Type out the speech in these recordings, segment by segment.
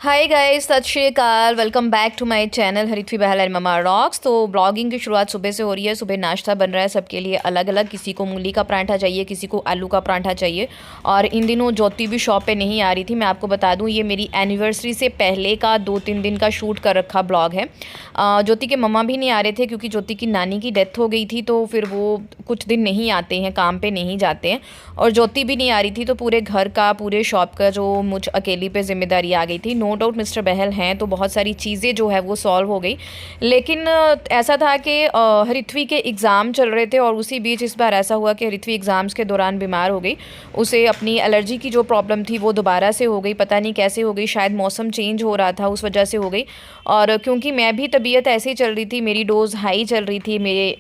Hi guys, Sat Sri Akal. Welcome back to my channel Harithvi Bahl and mama rocks. तो blogging की शुरुआत सुबह से हो रही है। सुबह नाश्ता बन रहा है सबके लिए अलग अलग। किसी को मूली का पराठा चाहिए, किसी को आलू का पराठा चाहिए। और इन दिनों ज्योति भी शॉप पे नहीं आ रही थी। मैं आपको बता दूं, ये मेरी एनिवर्सरी से पहले का 2-3 दिन का शूट कर रखा ब्लॉग है। ज्योति के मम्मा भी नहीं आ रहे थे क्योंकि ज्योति की नानी की डेथ हो गई थी, तो फिर वो कुछ दिन नहीं आते हैं, काम पर नहीं जाते हैं। और ज्योति भी नहीं आ रही थी, तो पूरे घर का, पूरे शॉप का जो मुझ अकेली पे जिम्मेदारी आ गई थी। नो डाउट मिस्टर बहल हैं तो बहुत सारी चीज़ें जो है वो सॉल्व हो गई। लेकिन ऐसा था कि हरिथ्वी के एग्ज़ाम चल रहे थे और उसी बीच इस बार ऐसा हुआ कि हरिथ्वी एग्ज़ाम्स के दौरान बीमार हो गई। उसे अपनी एलर्जी की जो प्रॉब्लम थी वो दोबारा से हो गई। पता नहीं कैसे हो गई, शायद मौसम चेंज हो रहा था उस वजह से हो गई। और क्योंकि मैं भी तबीयत ऐसे ही चल रही थी, मेरी डोज़ हाई चल रही थी, मेरे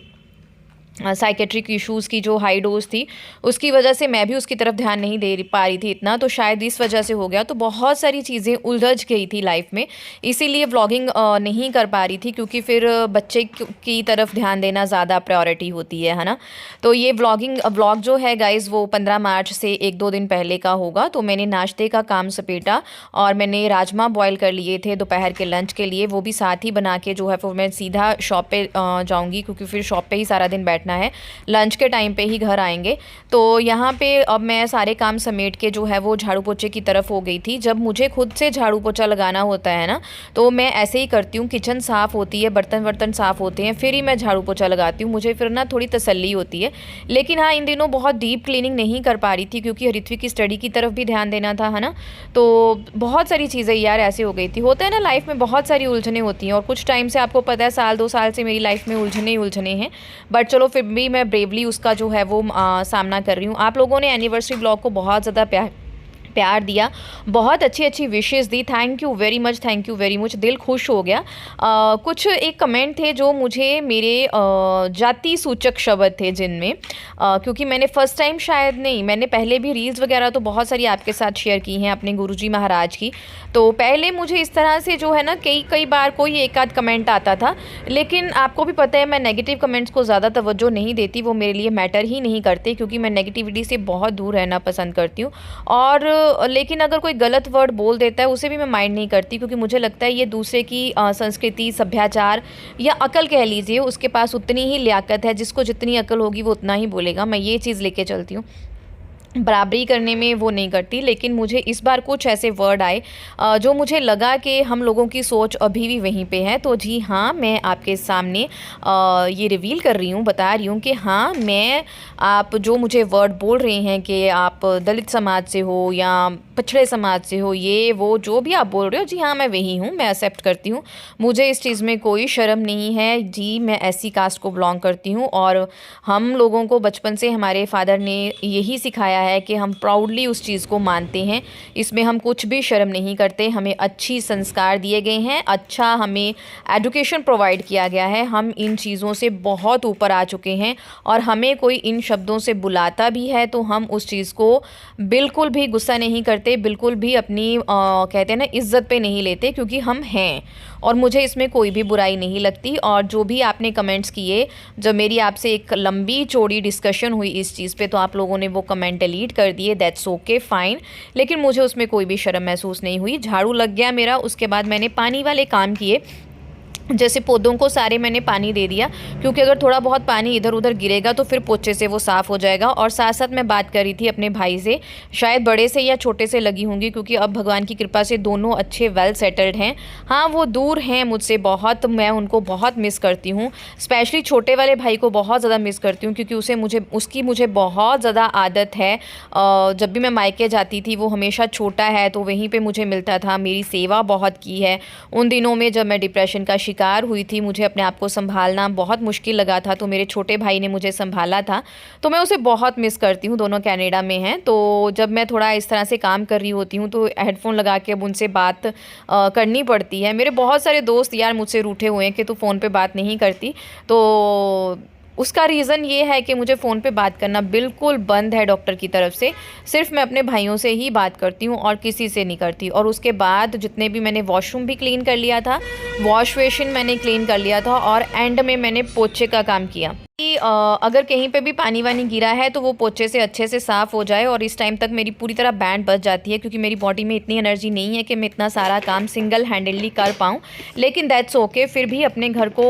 साइकेट्रिक इश्यूज़ की जो हाई डोज थी उसकी वजह से मैं भी उसकी तरफ ध्यान नहीं दे पा रही थी इतना, तो शायद इस वजह से हो गया। तो बहुत सारी चीज़ें उलझ गई थी लाइफ में, इसीलिए व्लॉगिंग नहीं कर पा रही थी क्योंकि फिर बच्चे की तरफ ध्यान देना ज़्यादा प्रायोरिटी होती है ना। तो ये व्लॉग जो है गाइज़ वो 15 मार्च से 1-2 दिन पहले का होगा। तो मैंने नाश्ते का काम सपेटा और मैंने राजमा बॉयल कर लिए थे दोपहर के लंच के लिए, वो भी साथ ही बना के जो है वो मैं सीधा शॉप पे जाऊँगी क्योंकि फिर शॉप पे ही सारा दिन बैठना है। लंच के टाइम पे ही घर आएंगे। तो यहाँ पे अब मैं सारे काम समेट के जो है वो झाड़ू पोछे की तरफ हो गई थी। जब मुझे खुद से झाड़ू पोछा लगाना होता है ना, तो मैं ऐसे ही करती हूँ। किचन साफ़ होती है, बर्तन वर्तन साफ़ होते हैं, फिर ही मैं झाड़ू पोछा लगाती हूँ। मुझे फिर ना थोड़ी तसल्ली होती है। लेकिन हाँ, इन दिनों बहुत डीप क्लीनिंग नहीं कर पा रही थी क्योंकि हरिथ्वी की स्टडी की तरफ भी ध्यान देना था, है ना। तो बहुत सारी चीज़ें यार ऐसे हो गई थी। होता है ना, लाइफ में बहुत सारी उलझने होती हैं और कुछ टाइम से आपको पता है, 1-2 साल से मेरी लाइफ में उलझने ही उलझने हैं। बट चलो फिर भी मैं ब्रेवली उसका जो है वो सामना कर रही हूँ। आप लोगों ने एनिवर्सरी ब्लॉग को बहुत ज़्यादा प्यार दिया, बहुत अच्छी अच्छी wishes the. Thank you very much, thank you very much. दिल खुश हो गया। कुछ एक कमेंट थे जो मुझे मेरे जाति सूचक शब्द थे जिनमें क्योंकि मैंने फ़र्स्ट टाइम, शायद नहीं, मैंने पहले भी रील्स वगैरह तो बहुत सारी आपके साथ शेयर की हैं अपने गुरुजी महाराज की। तो पहले मुझे इस तरह से जो है ना कई बार कोई एक आध कमेंट आता था, लेकिन आपको भी पता है मैं नेगेटिव कमेंट्स को ज़्यादा तवज्जो नहीं देती। वो मेरे लिए मैटर ही नहीं करते क्योंकि मैं नेगेटिविटी से बहुत दूर रहना पसंद करती हूँ। और लेकिन अगर कोई गलत वर्ड बोल देता है उसे भी मैं माइंड नहीं करती क्योंकि मुझे लगता है ये दूसरे की संस्कृति, सभ्याचार या अकल कह लीजिए, उसके पास उतनी ही लियाकत है। जिसको जितनी अकल होगी वो उतना ही बोलेगा। मैं ये चीज़ लेके चलती हूँ, बराबरी करने में वो नहीं करती। लेकिन मुझे इस बार कुछ ऐसे वर्ड आए जो मुझे लगा कि हम लोगों की सोच अभी भी वहीं पे है। तो जी हाँ, मैं आपके सामने ये रिवील कर रही हूँ, बता रही हूँ कि हाँ, मैं, आप जो मुझे वर्ड बोल रहे हैं कि आप दलित समाज से हो या पिछड़े समाज से हो, ये वो जो भी आप बोल रहे हो, जी हाँ मैं वही हूँ, मैं एक्सेप्ट करती हूँ। मुझे इस चीज़ में कोई शर्म नहीं है जी। मैं ऐसी कास्ट को बिलोंग करती हूँ और हम लोगों को बचपन से हमारे फादर ने यही सिखाया है कि हम प्राउडली उस चीज़ को मानते हैं। इसमें हम कुछ भी शर्म नहीं करते। हमें अच्छी संस्कार दिए गए हैं, अच्छा हमें एजुकेशन प्रोवाइड किया गया है। हम इन चीज़ों से बहुत ऊपर आ चुके हैं और हमें कोई इन शब्दों से बुलाता भी है तो हम उस चीज़ को बिल्कुल भी गुस्सा नहीं करते, बिल्कुल भी अपनी कहते हैं ना इज़्ज़त पे नहीं लेते क्योंकि हम हैं और मुझे इसमें कोई भी बुराई नहीं लगती। और जो भी आपने कमेंट्स किए, जब मेरी आपसे एक लंबी चौड़ी डिस्कशन हुई इस चीज़ पे, तो आप लोगों ने वो कमेंट डिलीट कर दिए। That's okay, fine. लेकिन मुझे उसमें कोई भी शर्म महसूस नहीं हुई। झाड़ू लग गया मेरा, उसके बाद मैंने पानी वाले काम किए। जैसे पौधों को सारे मैंने पानी दे दिया क्योंकि अगर थोड़ा बहुत पानी इधर उधर गिरेगा तो फिर पोछे से वो साफ़ हो जाएगा। और साथ साथ मैं बात कर रही थी अपने भाई से, शायद बड़े से या छोटे से लगी होंगी क्योंकि अब भगवान की कृपा से दोनों अच्छे वेल सेटल्ड हैं। हाँ, वो दूर हैं मुझसे बहुत, मैं उनको बहुत मिस करती हूँ। स्पेशली छोटे वाले भाई को बहुत ज़्यादा मिस करती हूँ क्योंकि उसकी मुझे बहुत ज़्यादा आदत है। जब भी मैं मायके जाती थी वो हमेशा छोटा है तो वहीं पर मुझे मिलता था, मेरी सेवा बहुत की है। उन दिनों में जब मैं डिप्रेशन का शिकार हुई थी, मुझे अपने आप को संभालना बहुत मुश्किल लगा था, तो मेरे छोटे भाई ने मुझे संभाला था। तो मैं उसे बहुत मिस करती हूँ। दोनों कनाडा में हैं, तो जब मैं थोड़ा इस तरह से काम कर रही होती हूँ तो हेडफोन लगा के अब उनसे बात करनी पड़ती है। मेरे बहुत सारे दोस्त यार मुझसे रूठे हुए हैं कि तू फ़ोन पे बात नहीं करती, तो उसका रीज़न ये है कि मुझे फ़ोन पे बात करना बिल्कुल बंद है डॉक्टर की तरफ से। सिर्फ मैं अपने भाइयों से ही बात करती हूँ और किसी से नहीं करती। और उसके बाद जितने भी, मैंने वॉशरूम भी क्लीन कर लिया था, वॉश बेसिन मैंने क्लीन कर लिया था और एंड में मैंने पोछे का काम किया। अगर कहीं पे भी पानी वानी गिरा है तो वो पोछे से अच्छे से साफ़ हो जाए। और इस टाइम तक मेरी पूरी तरह बैंड बच जाती है, क्योंकि मेरी बॉडी में इतनी एनर्जी नहीं है कि मैं इतना सारा काम सिंगल हैंडेडली कर पाऊँ। लेकिन दैट्स ओके, फिर भी अपने घर को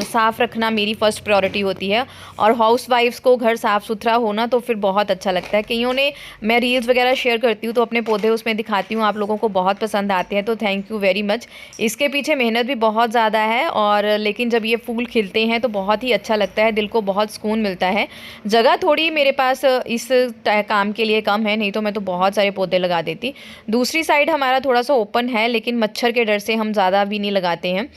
साफ़ रखना मेरी फ़र्स्ट प्रायोरिटी होती है। और हाउस वाइफ्स को घर साफ़ सुथरा होना तो फिर बहुत अच्छा लगता है। कईयों ने, मैं रील्स वगैरह शेयर करती हूँ तो अपने पौधे उसमें दिखाती हूँ, आप लोगों को बहुत पसंद आते हैं, तो थैंक यू वेरी मच। इसके पीछे मेहनत भी बहुत ज़्यादा है, और लेकिन जब ये फूल खिलते हैं तो बहुत ही अच्छा लगता है, दिल को बहुत सुकून मिलता है। जगह थोड़ी मेरे पास इस काम के लिए कम है, नहीं तो मैं तो बहुत सारे पौधे लगा देती। दूसरी साइड हमारा थोड़ा सा ओपन है, लेकिन मच्छर के डर से हम ज़्यादा भी नहीं लगाते हैं।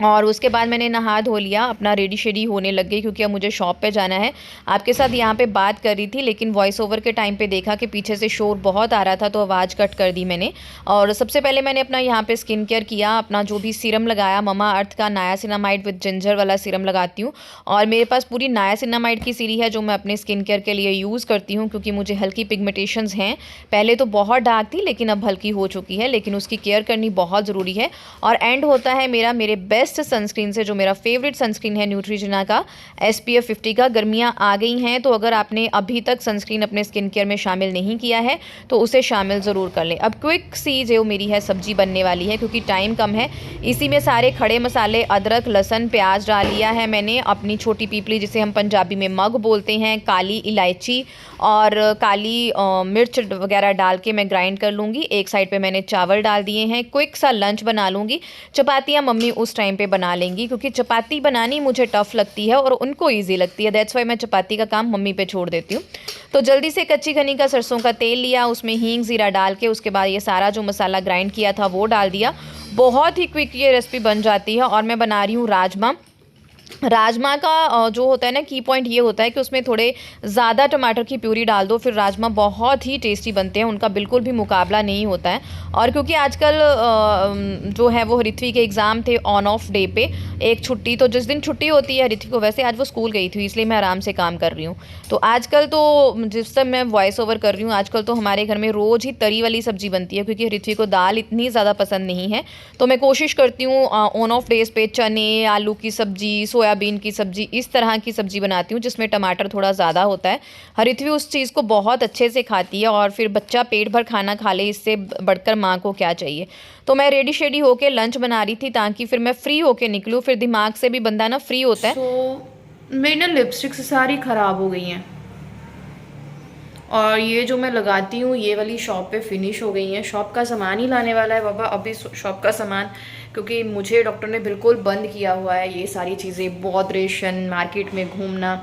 और उसके बाद मैंने नहा धो लिया, अपना रेडी शेडी होने लग गई, क्योंकि अब मुझे शॉप पे जाना है। आपके साथ यहाँ पे बात कर रही थी, लेकिन वॉइस ओवर के टाइम पे देखा कि पीछे से शोर बहुत आ रहा था, तो आवाज़ कट कर दी मैंने। और सबसे पहले मैंने अपना यहाँ पे स्किन केयर किया, अपना जो भी सीरम लगाया, ममा अर्थ का नायासिनामाइड विद जिंजर वाला सीरम लगाती हूँ। और मेरे पास पूरी नायासिनामाइड की सीरी है जो मैं अपने स्किन केयर के लिए यूज़ करती हूँ, क्योंकि मुझे हल्की पिगमेंटेशंस हैं। पहले तो बहुत डार्क थी, लेकिन अब हल्की हो चुकी है, लेकिन उसकी केयर करनी बहुत ज़रूरी है। और एंड होता है मेरा मेरे बेस्ट सनस्क्रीन से, जो मेरा फेवरेट सनस्क्रीन है न्यूट्रीजिना का SPF 50 का। गर्मियाँ आ गई हैं, तो अगर आपने अभी तक सनस्क्रीन अपने स्किन केयर में शामिल नहीं किया है तो उसे शामिल ज़रूर कर लें। अब क्विक सी जो मेरी है सब्जी बनने वाली है, क्योंकि टाइम कम है। इसी में सारे खड़े मसाले, अदरक, लहसुन, प्याज डाल लिया है मैंने। अपनी छोटी पीपली, जिसे हम पंजाबी में मग बोलते हैं, काली इलायची और काली मिर्च वगैरह डाल के मैं ग्राइंड कर लूँगी। एक साइड पे मैंने चावल डाल दिए हैं। क्विक सा लंच बना लूँगी। चपातियाँ मम्मी उस टाइम पे बना लेंगी, क्योंकि चपाती बनानी मुझे टफ़ लगती है और उनको ईजी लगती है। दैट्स वाई मैं चपाती का काम मम्मी पे छोड़ देती हूँ। तो जल्दी से कच्ची घनी का सरसों का तेल लिया, उसमें हींग ज़ीरा डाल के उसके बाद ये सारा जो मसाला ग्राइंड किया था वो डाल दिया। बहुत ही क्विक ये रेसिपी बन जाती है। और मैं बना रही हूँ राजमा। राजमा का जो होता है ना, की पॉइंट ये होता है कि उसमें थोड़े ज़्यादा टमाटर की प्यूरी डाल दो, फिर राजमा बहुत ही टेस्टी बनते हैं, उनका बिल्कुल भी मुकाबला नहीं होता है। और क्योंकि आजकल जो है वो ऋत्वी के एग्ज़ाम थे ऑन ऑफ डे पे, एक छुट्टी, तो जिस दिन छुट्टी होती है ऋत्वी को, वैसे आज वो स्कूल गई थी, इसलिए मैं आराम से काम कर रही हूँ। तो आजकल तो जिस समय मैं वॉइस ओवर कर रही हूँ, आजकल तो हमारे घर में रोज़ ही तरी वाली सब्ज़ी बनती है, क्योंकि ऋत्वी को दाल इतनी ज़्यादा पसंद नहीं है। तो मैं कोशिश करती हूँ ऑन ऑफ डेज़ पे चने, आलू की सब्ज़ी, सोयाबीन की सब्ज़ी, इस तरह की सब्ज़ी बनाती हूँ जिसमें टमाटर थोड़ा ज़्यादा होता है। हरिथवी उस चीज़ को बहुत अच्छे से खाती है, और फिर बच्चा पेट भर खाना खा ले, इससे बढ़कर माँ को क्या चाहिए। तो मैं रेडी शेडी होके लंच बना रही थी, ताकि फिर मैं फ्री होके निकलूँ। फिर दिमाग से भी बंदा ना फ्री होता है। मेरी ना लिपस्टिक्स सारी ख़राब हो गई हैं, और ये जो मैं लगाती हूँ ये वाली शॉप पे फिनिश हो गई हैं। शॉप का सामान ही लाने वाला है बाबा अभी, शॉप का सामान, क्योंकि मुझे डॉक्टर ने बिल्कुल बंद किया हुआ है ये सारी चीज़ें, बहुत रेशन, मार्केट में घूमना,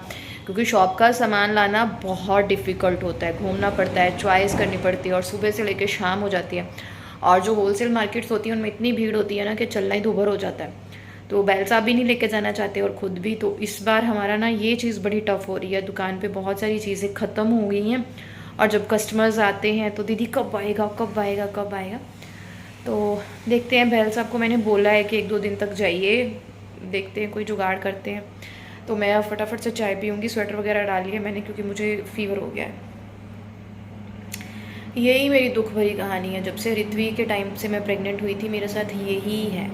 क्योंकि शॉप का सामान लाना बहुत डिफ़िकल्ट होता है, घूमना पड़ता है, चॉइस करनी पड़ती है, और सुबह से लेकर शाम हो जाती है। और जो होलसेल मार्केट्स होती हैं उनमें इतनी भीड़ होती है ना कि चलना ही दूभर हो जाता है। तो बैल साहब भी नहीं लेके जाना चाहते और ख़ुद भी। तो इस बार हमारा ना ये चीज़ बड़ी टफ़ हो रही है, दुकान पे बहुत सारी चीज़ें ख़त्म हो गई हैं, और जब कस्टमर्स आते हैं तो दीदी कब आएगा कब आएगा कब आएगा। तो देखते हैं, बैल साहब को मैंने बोला है कि 1-2 दिन तक जाइए, देखते हैं कोई जुगाड़ करते हैं। तो मैं फटाफट से चाय पीऊँगी, स्वेटर वगैरह डाली है मैंने, क्योंकि मुझे फ़ीवर हो गया है। यही मेरी दुख भरी कहानी है, जब से ऋत्वी के टाइम से मैं प्रेग्नेंट हुई थी मेरे साथ यही है।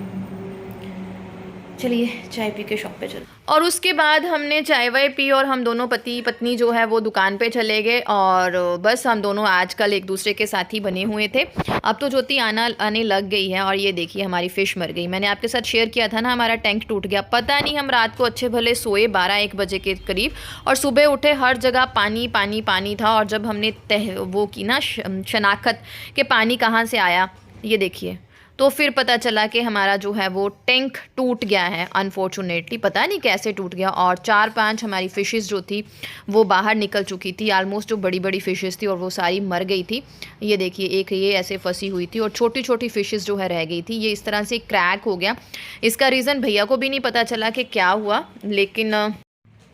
चलिए चाय पी के शॉप पे चल। और उसके बाद हमने चाय वाय पी, और हम दोनों पति पत्नी जो है वो दुकान पे चले गए, और बस हम दोनों आजकल एक दूसरे के साथी बने हुए थे। अब तो ज्योति आने लग गई है। और ये देखिए हमारी फ़िश मर गई। मैंने आपके साथ शेयर किया था ना, हमारा टैंक टूट गया। पता नहीं, हम रात को अच्छे भले सोए 12-1 बजे के करीब, और सुबह उठे हर जगह पानी पानी पानी था। और जब हमने वो की ना शनाख्त के पानी कहाँ से आया, ये देखिए, तो फिर पता चला कि हमारा जो है वो टैंक टूट गया है अनफॉर्चुनेटली, पता नहीं कैसे टूट गया। और 4-5 हमारी फ़िशेस जो थी वो बाहर निकल चुकी थी, आलमोस्ट जो बड़ी बड़ी फ़िशेस थी, और वो सारी मर गई थी। ये देखिए, एक ये ऐसे फंसी हुई थी, और छोटी छोटी फ़िशेस जो है रह गई थी। ये इस तरह से क्रैक हो गया। इसका रीज़न भैया को भी नहीं पता चला कि क्या हुआ, लेकिन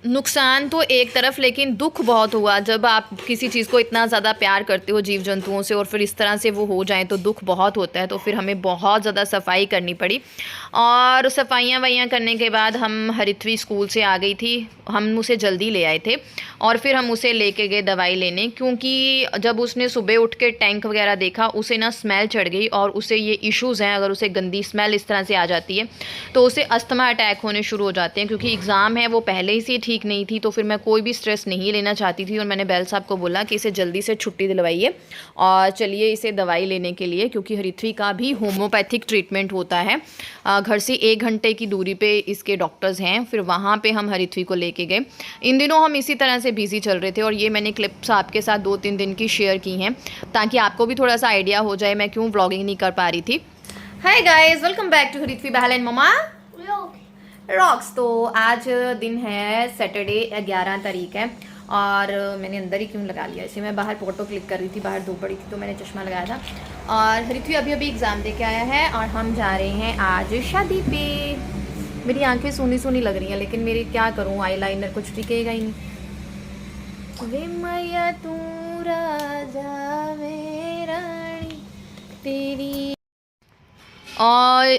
नुकसान तो एक तरफ, लेकिन दुख बहुत हुआ जब आप किसी चीज़ को इतना ज़्यादा प्यार करते हो जीव जंतुओं से और फिर इस तरह से वो हो जाएं तो दुख बहुत होता है। तो फिर हमें बहुत ज़्यादा सफाई करनी पड़ी और सफाइयाँ वैयाँ करने के बाद हम हरित्वी स्कूल से आ गई थी। हम उसे जल्दी ले आए थे और फिर हम उसे लेके गए दवाई लेने, क्योंकि जब उसने सुबह उठ के टैंक वगैरह देखा उसे ना स्मेल चढ़ गई और उसे ये इश्यूज़ हैं। अगर उसे गंदी स्मेल इस तरह से आ जाती है तो उसे अस्थमा अटैक होने शुरू हो जाते हैं। क्योंकि एग्ज़ाम है वो पहले ही से ठीक नहीं थी, तो फिर मैं कोई भी स्ट्रेस नहीं लेना चाहती थी और मैंने बैल साहब को बोला कि इसे जल्दी से छुट्टी दिलवाइए और चलिए इसे दवाई लेने के लिए, क्योंकि हरित्वी का भी होम्योपैथिक ट्रीटमेंट होता है। घर से 1 घंटे की दूरी पे इसके डॉक्टर्स हैं, फिर वहाँ पे हम हरित्वी को लेके गए। इन दिनों हम इसी तरह से बिज़ी चल रहे थे और ये मैंने क्लिप्स आपके साथ 2-3 दिन की शेयर की हैं ताकि आपको भी थोड़ा सा आइडिया हो जाए मैं क्यों व्लॉगिंग नहीं कर पा रही थी। Hi guys, welcome back to Haritvi Bahl and mama rocks. तो आज दिन है सैटरडे, 11 तारीख है और मैंने अंदर ही क्यों लगा लिया इसे, मैं बाहर फ़ोटो क्लिक कर रही थी, बाहर धूप पड़ी थी तो मैंने चश्मा लगाया था। और हरित्वी अभी अभी एग्ज़ाम दे के आया है और हम जा रहे हैं आज शादी पे। मेरी आंखें सोनी सोनी लग रही हैं, लेकिन मेरी क्या करूँ, आई लाइनर कुछ टिकेगा ही नहीं। वे मैया तू राजा वे रानी तेरी। और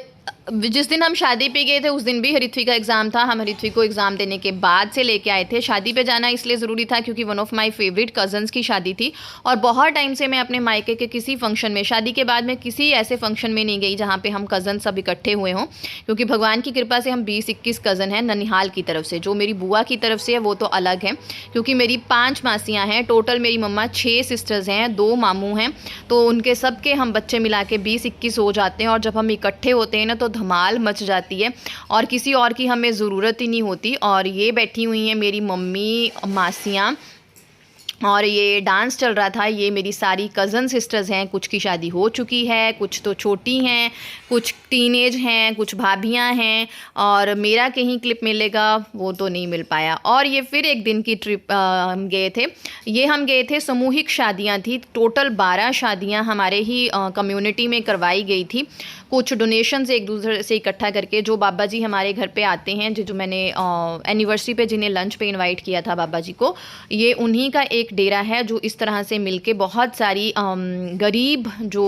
जिस दिन हम शादी पे गए थे उस दिन भी हरित्वी का एग्ज़ाम था। हम हरित्वी को एग्ज़ाम देने के बाद से लेके आए थे। शादी पे जाना इसलिए ज़रूरी था क्योंकि one of my favourite cousins की शादी थी और बहुत टाइम से मैं अपने मायके के किसी फंक्शन में, शादी के बाद मैं किसी ऐसे फंक्शन में नहीं गई जहाँ पे हम कज़न सब इकट्ठे हुए हों। क्योंकि भगवान की कृपा से हम 20-21 कज़न हैं ननिहाल की तरफ से। जो मेरी बुआ की तरफ से है वो तो अलग है, क्योंकि मेरी 5 मासियाँ हैं टोटल। मेरी मम्मा 6 सिस्टर्स हैं, 2 मामू हैं, तो उनके सबके हम बच्चे मिला के 20-21 हो जाते हैं। और जब हम इकट्ठे होते हैं ना तो धमाल मच जाती है और किसी और की हमें ज़रूरत ही नहीं होती। और ये बैठी हुई हैं मेरी मम्मी, मासियाँ, और ये डांस चल रहा था। ये मेरी सारी कज़न सिस्टर्स हैं, कुछ की शादी हो चुकी है, कुछ तो छोटी हैं, कुछ टीनेज हैं, कुछ भाभियां हैं और मेरा कहीं क्लिप मिलेगा वो तो नहीं मिल पाया। और ये फिर एक दिन की ट्रिप हम गए थे। ये हम गए थे, सामूहिक शादियां थी, टोटल 12 शादियां हमारे ही कम्युनिटी में करवाई गई थी। कुछ डोनेशंस एक दूसरे से इकट्ठा करके। जो बाबा जी हमारे घर पे आते हैं, जो मैंने एनिवर्सरी पे जिन्हें लंच पे इनवाइट किया था बाबा जी को, ये उन्हीं का एक डेरा है जो इस तरह से मिलके बहुत सारी गरीब जो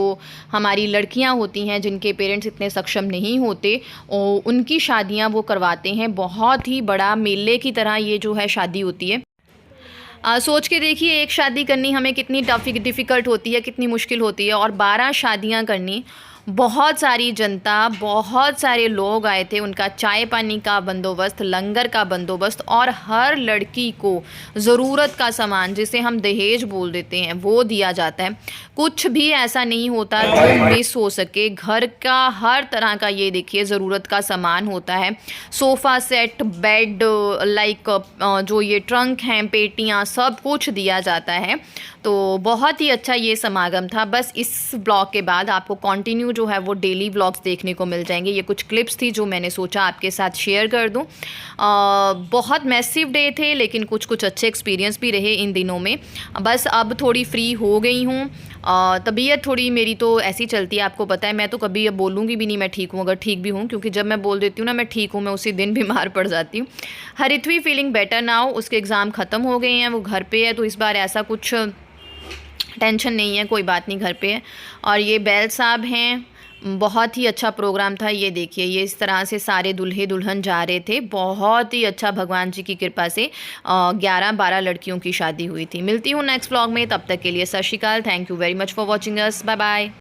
हमारी लड़कियां होती हैं जिनके पेरेंट्स इतने सक्षम नहीं होते उनकी शादियां वो करवाते हैं। बहुत ही बड़ा मेले की तरह ये जो है शादी होती है। सोच के देखिए एक शादी करनी हमें कितनी डिफ़िकल्ट होती है, कितनी मुश्किल होती है, और 12 शादियां करनी। बहुत सारी जनता, बहुत सारे लोग आए थे, उनका चाय पानी का बंदोबस्त, लंगर का बंदोबस्त और हर लड़की को ज़रूरत का सामान, जिसे हम दहेज बोल देते हैं, वो दिया जाता है। कुछ भी ऐसा नहीं होता जो मिस हो सके। घर का हर तरह का ये देखिए ज़रूरत का सामान होता है। सोफ़ा सेट, बेड, लाइक जो ये ट्रंक हैं, पेटियाँ, सब कुछ दिया जाता है। तो बहुत ही अच्छा ये समागम था। बस इस ब्लॉग के बाद आपको कंटिन्यू जो है वो डेली ब्लॉग्स देखने को मिल जाएंगे। ये कुछ क्लिप्स थी जो मैंने सोचा आपके साथ शेयर कर दूं। बहुत मैसिव डे थे, लेकिन कुछ कुछ अच्छे एक्सपीरियंस भी रहे इन दिनों में। बस अब थोड़ी फ्री हो गई हूँ। तबीयत थोड़ी मेरी तो ऐसी चलती है, आपको पता है। मैं तो कभी अब बोलूँगी भी नहीं मैं ठीक हूँ, अगर ठीक भी हूँ, क्योंकि जब मैं बोल देती हूँ ना मैं ठीक हूँ, मैं उसी दिन बीमार पड़ जाती हूँ। हरित्वी फीलिंग बेटर नाउ। उसके एग्ज़ाम ख़त्म हो गए हैं, वो घर पे है, तो इस बार ऐसा कुछ टेंशन नहीं है, कोई बात नहीं, घर पे है। और ये बैल साहब हैं, बहुत ही अच्छा प्रोग्राम था। ये देखिए, ये इस तरह से सारे दूल्हे दुल्हन जा रहे थे। बहुत ही अच्छा, भगवान जी की कृपा से 11-12 लड़कियों की शादी हुई थी। मिलती हूँ नेक्स्ट व्लॉग में, तब तक के लिए Sat Sri Akal. Thank you very much for watching us. Bye bye.